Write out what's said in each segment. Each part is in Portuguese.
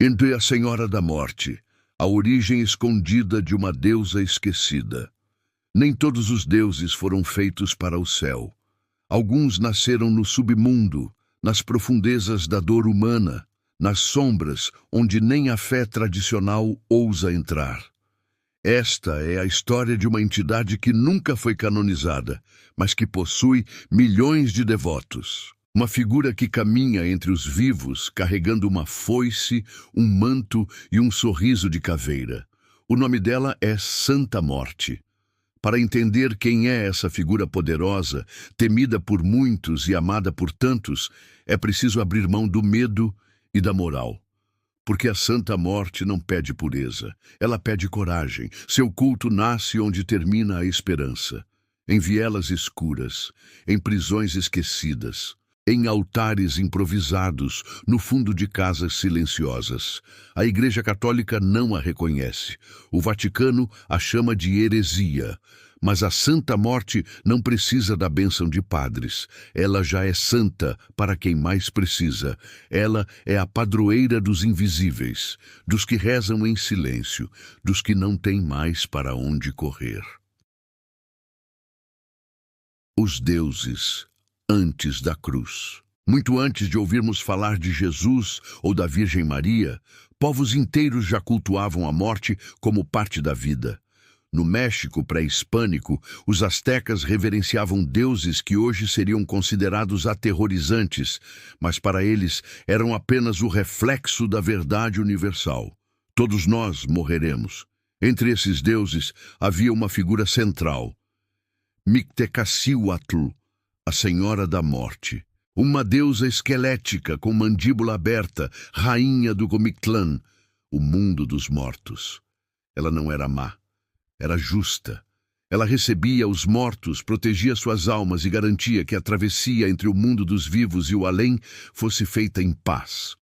Ende a Senhora da Morte, a origem escondida de uma deusa esquecida. Nem todos os deuses foram feitos para o céu. Alguns nasceram no submundo, nas profundezas da dor humana, nas sombras onde nem a fé tradicional ousa entrar. Esta é a história de uma entidade que nunca foi canonizada, mas que possui milhões de devotos. Uma figura que caminha entre os vivos, carregando uma foice, um manto e um sorriso de caveira. O nome dela é Santa Morte. Para entender quem é essa figura poderosa, temida por muitos e amada por tantos, é preciso abrir mão do medo e da moral. Porque a Santa Morte não pede pureza, ela pede coragem. Seu culto nasce onde termina a esperança. Em vielas escuras, em prisões esquecidas, em altares improvisados, no fundo de casas silenciosas. A Igreja Católica não a reconhece. O Vaticano a chama de heresia. Mas a Santa Morte não precisa da bênção de padres. Ela já é santa para quem mais precisa. Ela é a padroeira dos invisíveis, dos que rezam em silêncio, dos que não têm mais para onde correr. Os deuses antes da cruz. Muito antes de ouvirmos falar de Jesus ou da Virgem Maria, povos inteiros já cultuavam a morte como parte da vida. No México pré-hispânico, os astecas reverenciavam deuses que hoje seriam considerados aterrorizantes, mas para eles eram apenas o reflexo da verdade universal. Todos nós morreremos. Entre esses deuses havia uma figura central, Mictecacihuatl, a Senhora da Morte. Uma deusa esquelética com mandíbula aberta, rainha do Comictlán, o mundo dos mortos. Ela não era má. Era justa. Ela recebia os mortos, protegia suas almas e garantia que a travessia entre o mundo dos vivos e o além fosse feita em paz.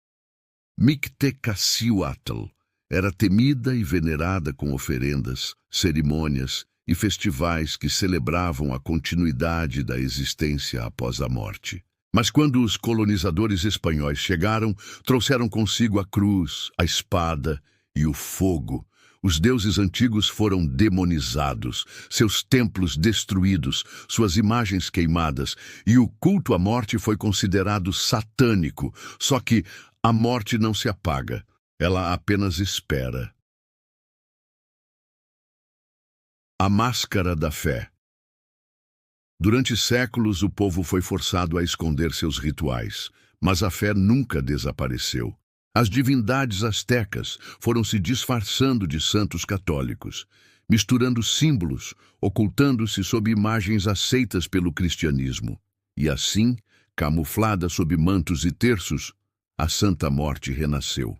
Mictecacihuatl era temida e venerada com oferendas, cerimônias e festivais que celebravam a continuidade da existência após a morte. Mas quando os colonizadores espanhóis chegaram, trouxeram consigo a cruz, a espada e o fogo. Os deuses antigos foram demonizados, seus templos destruídos, suas imagens queimadas, e o culto à morte foi considerado satânico. Só que a morte não se apaga, ela apenas espera. A máscara da fé. Durante séculos, o povo foi forçado a esconder seus rituais, mas a fé nunca desapareceu. As divindades astecas foram se disfarçando de santos católicos, misturando símbolos, ocultando-se sob imagens aceitas pelo cristianismo. E assim, camuflada sob mantos e terços, a Santa Morte renasceu.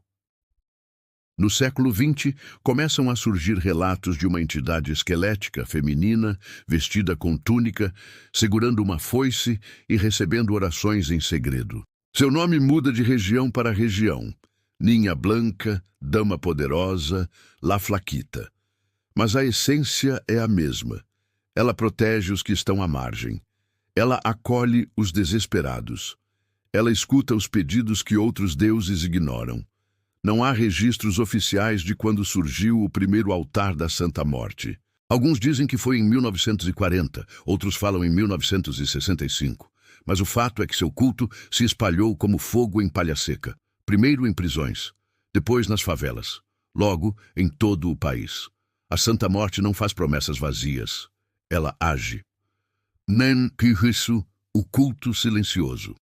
No século XX, começam a surgir relatos de uma entidade esquelética feminina, vestida com túnica, segurando uma foice e recebendo orações em segredo. Seu nome muda de região para região. Ninha Blanca, Dama Poderosa, La Flaquita. Mas a essência é a mesma. Ela protege os que estão à margem. Ela acolhe os desesperados. Ela escuta os pedidos que outros deuses ignoram. Não há registros oficiais de quando surgiu o primeiro altar da Santa Morte. Alguns dizem que foi em 1940, outros falam em 1965. Mas o fato é que seu culto se espalhou como fogo em palha seca. Primeiro em prisões, depois nas favelas, logo em todo o país. A Santa Morte não faz promessas vazias. Ela age. Nen Kihisu, o culto silencioso.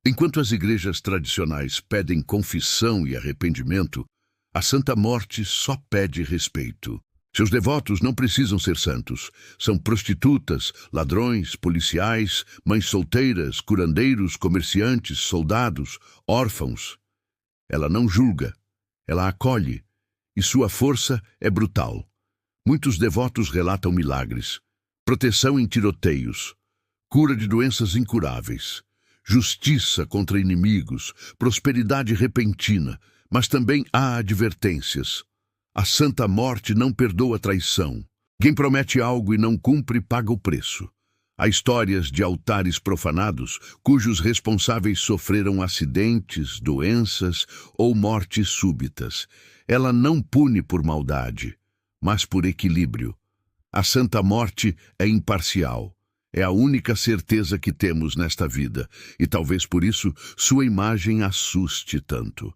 Enquanto as igrejas tradicionais pedem confissão e arrependimento, a Santa Morte só pede respeito. Seus devotos não precisam ser santos. São prostitutas, ladrões, policiais, mães solteiras, curandeiros, comerciantes, soldados, órfãos. Ela não julga, ela acolhe, e sua força é brutal. Muitos devotos relatam milagres, proteção em tiroteios, cura de doenças incuráveis, justiça contra inimigos, prosperidade repentina, mas também há advertências. A Santa Morte não perdoa traição. Quem promete algo e não cumpre paga o preço. Há histórias de altares profanados cujos responsáveis sofreram acidentes, doenças ou mortes súbitas. Ela não pune por maldade, mas por equilíbrio. A Santa Morte é imparcial. É a única certeza que temos nesta vida, e talvez por isso sua imagem assuste tanto.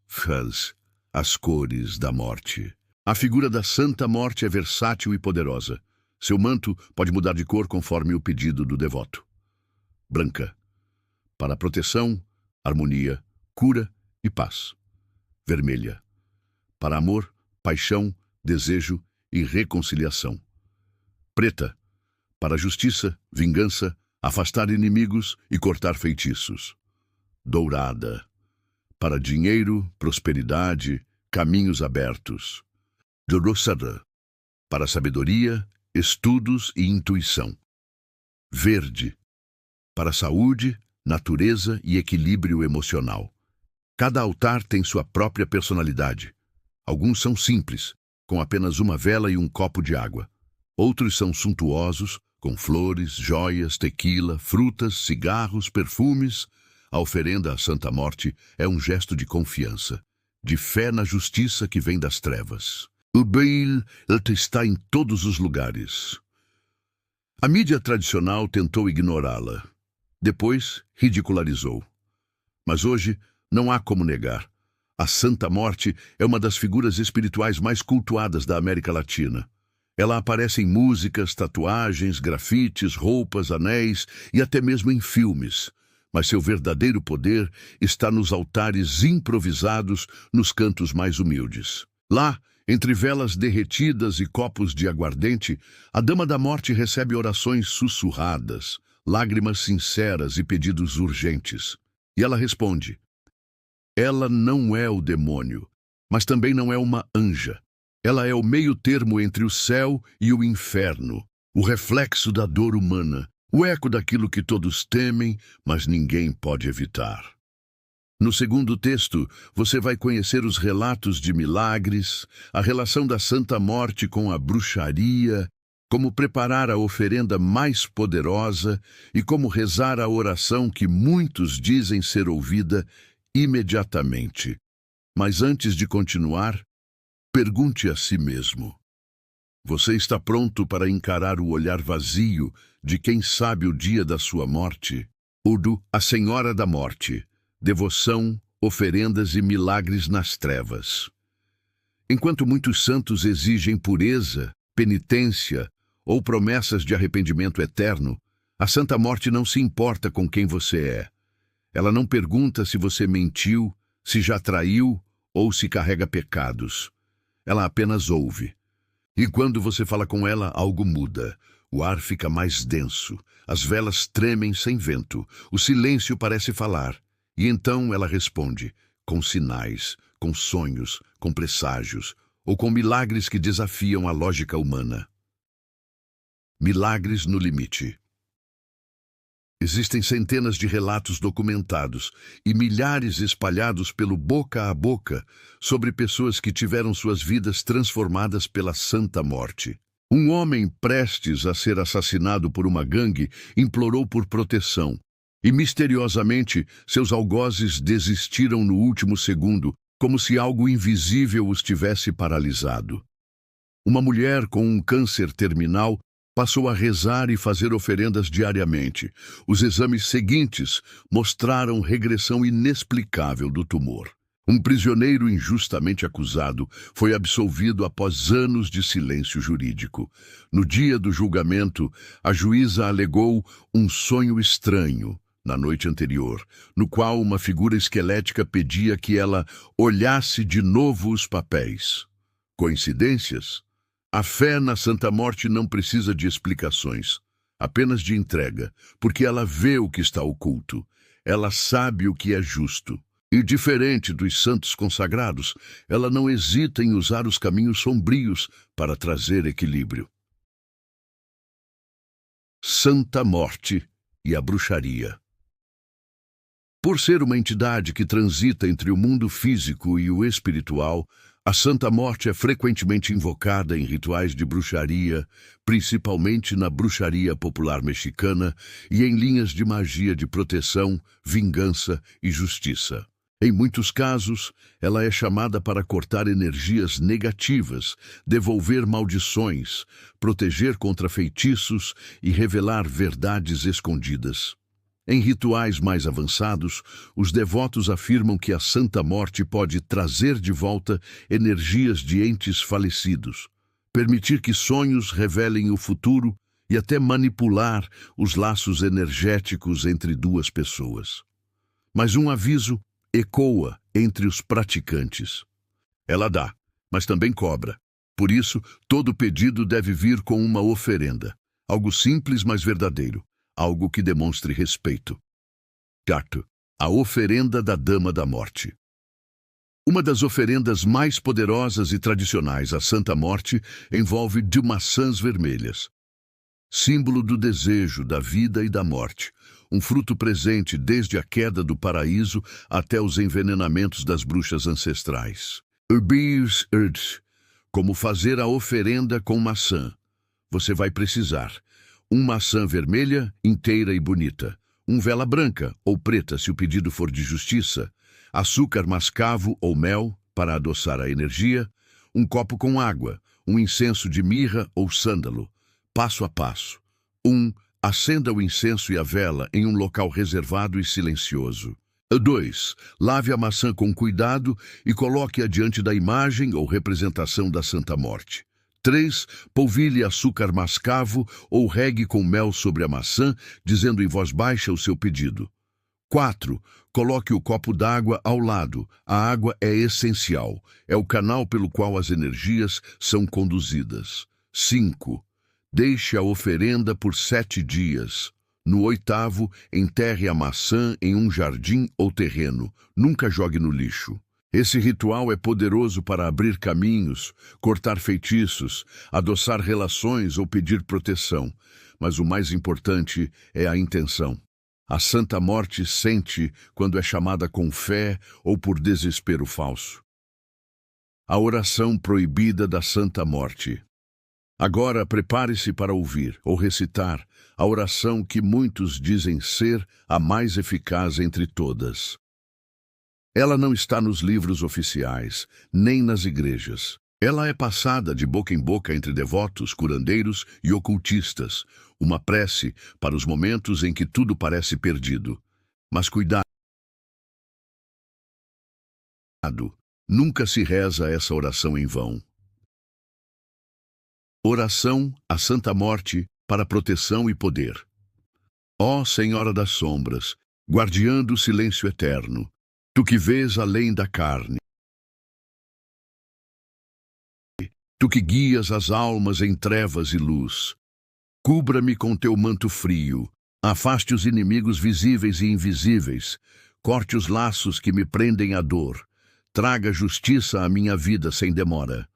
Faz as cores da morte. A figura da Santa Morte é versátil e poderosa. Seu manto pode mudar de cor conforme o pedido do devoto. Branca, para proteção, harmonia, cura e paz. Vermelha, para amor, paixão, desejo e reconciliação. Preta, para justiça, vingança, afastar inimigos e cortar feitiços. Dourada, para dinheiro, prosperidade, caminhos abertos. Dourada, para sabedoria, estudos e intuição. Verde, para saúde, natureza e equilíbrio emocional. Cada altar tem sua própria personalidade. Alguns são simples, com apenas uma vela e um copo de água. Outros são suntuosos, com flores, joias, tequila, frutas, cigarros, perfumes. A oferenda à Santa Morte é um gesto de confiança, de fé na justiça que vem das trevas. O Baal está em todos os lugares. A mídia tradicional tentou ignorá-la. Depois, ridicularizou. Mas hoje, não há como negar. A Santa Morte é uma das figuras espirituais mais cultuadas da América Latina. Ela aparece em músicas, tatuagens, grafites, roupas, anéis e até mesmo em filmes. Mas seu verdadeiro poder está nos altares improvisados nos cantos mais humildes. Lá, entre velas derretidas e copos de aguardente, a Dama da Morte recebe orações sussurradas, lágrimas sinceras e pedidos urgentes. E ela responde: ela não é o demônio, mas também não é uma anja. Ela é o meio-termo entre o céu e o inferno, o reflexo da dor humana, o eco daquilo que todos temem, mas ninguém pode evitar. No segundo texto, você vai conhecer os relatos de milagres, a relação da Santa Morte com a bruxaria, como preparar a oferenda mais poderosa e como rezar a oração que muitos dizem ser ouvida imediatamente. Mas antes de continuar, pergunte a si mesmo: você está pronto para encarar o olhar vazio de quem sabe o dia da sua morte? Udo, a Senhora da Morte. Devoção, oferendas e milagres nas trevas. Enquanto muitos santos exigem pureza, penitência ou promessas de arrependimento eterno, a Santa Morte não se importa com quem você é. Ela não pergunta se você mentiu, se já traiu ou se carrega pecados. Ela apenas ouve. E quando você fala com ela, algo muda. O ar fica mais denso, as velas tremem sem vento, o silêncio parece falar. E então ela responde, com sinais, com sonhos, com presságios, ou com milagres que desafiam a lógica humana. Milagres no limite. Existem centenas de relatos documentados e milhares espalhados pelo boca a boca sobre pessoas que tiveram suas vidas transformadas pela Santa Morte. Um homem prestes a ser assassinado por uma gangue implorou por proteção. E, misteriosamente, seus algozes desistiram no último segundo, como se algo invisível os tivesse paralisado. Uma mulher com um câncer terminal passou a rezar e fazer oferendas diariamente. Os exames seguintes mostraram regressão inexplicável do tumor. Um prisioneiro injustamente acusado foi absolvido após anos de silêncio jurídico. No dia do julgamento, a juíza alegou um sonho estranho na noite anterior, no qual uma figura esquelética pedia que ela olhasse de novo os papéis. Coincidências? A fé na Santa Morte não precisa de explicações, apenas de entrega, porque ela vê o que está oculto, ela sabe o que é justo. E, diferente dos santos consagrados, ela não hesita em usar os caminhos sombrios para trazer equilíbrio. Santa Morte e a bruxaria. Por ser uma entidade que transita entre o mundo físico e o espiritual, A Santa Morte é frequentemente invocada em rituais de bruxaria, principalmente na bruxaria popular mexicana e em linhas de magia de proteção, vingança e justiça. Em muitos casos, ela é chamada para cortar energias negativas, devolver maldições, proteger contra feitiços e revelar verdades escondidas. Em rituais mais avançados, os devotos afirmam que a Santa Morte pode trazer de volta energias de entes falecidos, permitir que sonhos revelem o futuro e até manipular os laços energéticos entre duas pessoas. Mas um aviso ecoa entre os praticantes. Ela dá, mas também cobra. Por isso, todo pedido deve vir com uma oferenda, algo simples, mas verdadeiro. Algo que demonstre respeito. Quarto, a oferenda da Dama da Morte. Uma das oferendas mais poderosas e tradicionais à Santa Morte envolve de maçãs vermelhas, símbolo do desejo, da vida e da morte, um fruto presente desde a queda do paraíso até os envenenamentos das bruxas ancestrais. Como fazer a oferenda com maçã? Você vai precisar uma maçã vermelha, inteira e bonita, vela branca ou preta se o pedido for de justiça, açúcar mascavo ou mel para adoçar a energia, um copo com água, um incenso de mirra ou sândalo. Passo a passo. 1. Acenda o incenso e a vela em um local reservado e silencioso. 2. Lave a maçã com cuidado e coloque-a diante da imagem ou representação da Santa Morte. 3. Polvilhe açúcar mascavo ou regue com mel sobre a maçã, dizendo em voz baixa o seu pedido. 4. Coloque o copo d'água ao lado. A água é essencial. É o canal pelo qual as energias são conduzidas. 5. Deixe a oferenda por 7 dias. No 8º, enterre a maçã em um jardim ou terreno. Nunca jogue no lixo. Esse ritual é poderoso para abrir caminhos, cortar feitiços, adoçar relações ou pedir proteção. Mas o mais importante é a intenção. A Santa Morte sente quando é chamada com fé ou por desespero falso. A oração proibida da Santa Morte. Agora prepare-se para ouvir ou recitar a oração que muitos dizem ser a mais eficaz entre todas. Ela não está nos livros oficiais, nem nas igrejas. Ela é passada de boca em boca entre devotos, curandeiros e ocultistas, uma prece para os momentos em que tudo parece perdido. Mas cuidado! Nunca se reza essa oração em vão. Oração à Santa Morte para proteção e poder. Ó Senhora das Sombras, guardiã do silêncio eterno, tu que vês além da carne, tu que guias as almas em trevas e luz, cubra-me com teu manto frio, afaste os inimigos visíveis e invisíveis, corte os laços que me prendem à dor, traga justiça à minha vida sem demora.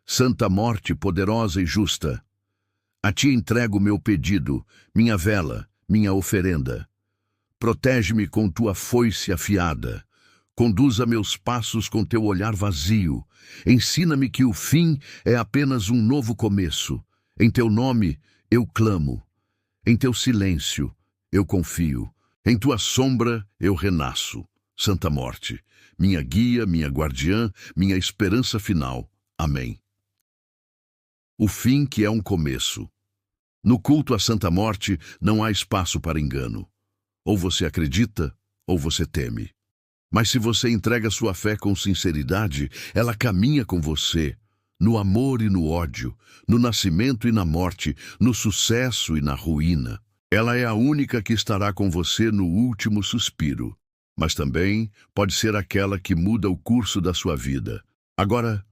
Santa Morte poderosa e justa, a ti entrego meu pedido, minha vela, minha oferenda. Protege-me com tua foice afiada. Conduza meus passos com teu olhar vazio. Ensina-me que o fim é apenas um novo começo. Em teu nome eu clamo. Em teu silêncio eu confio. Em tua sombra eu renasço. Santa Morte, minha guia, minha guardiã, minha esperança final. Amém. O fim que é um começo. No culto à Santa Morte não há espaço para engano. Ou você acredita, ou você teme. Mas se você entrega sua fé com sinceridade, ela caminha com você, no amor e no ódio, no nascimento e na morte, no sucesso e na ruína. Ela é a única que estará com você no último suspiro, mas também pode ser aquela que muda o curso da sua vida. Agora,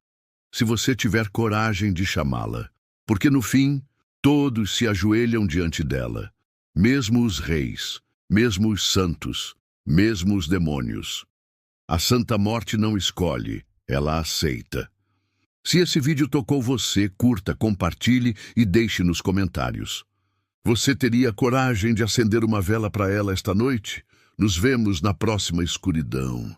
se você tiver coragem de chamá-la, porque no fim, todos se ajoelham diante dela, mesmo os reis, mesmo os santos, mesmo os demônios. A Santa Morte não escolhe, ela aceita. Se esse vídeo tocou você, curta, compartilhe e deixe nos comentários. Você teria coragem de acender uma vela para ela esta noite? Nos vemos na próxima escuridão.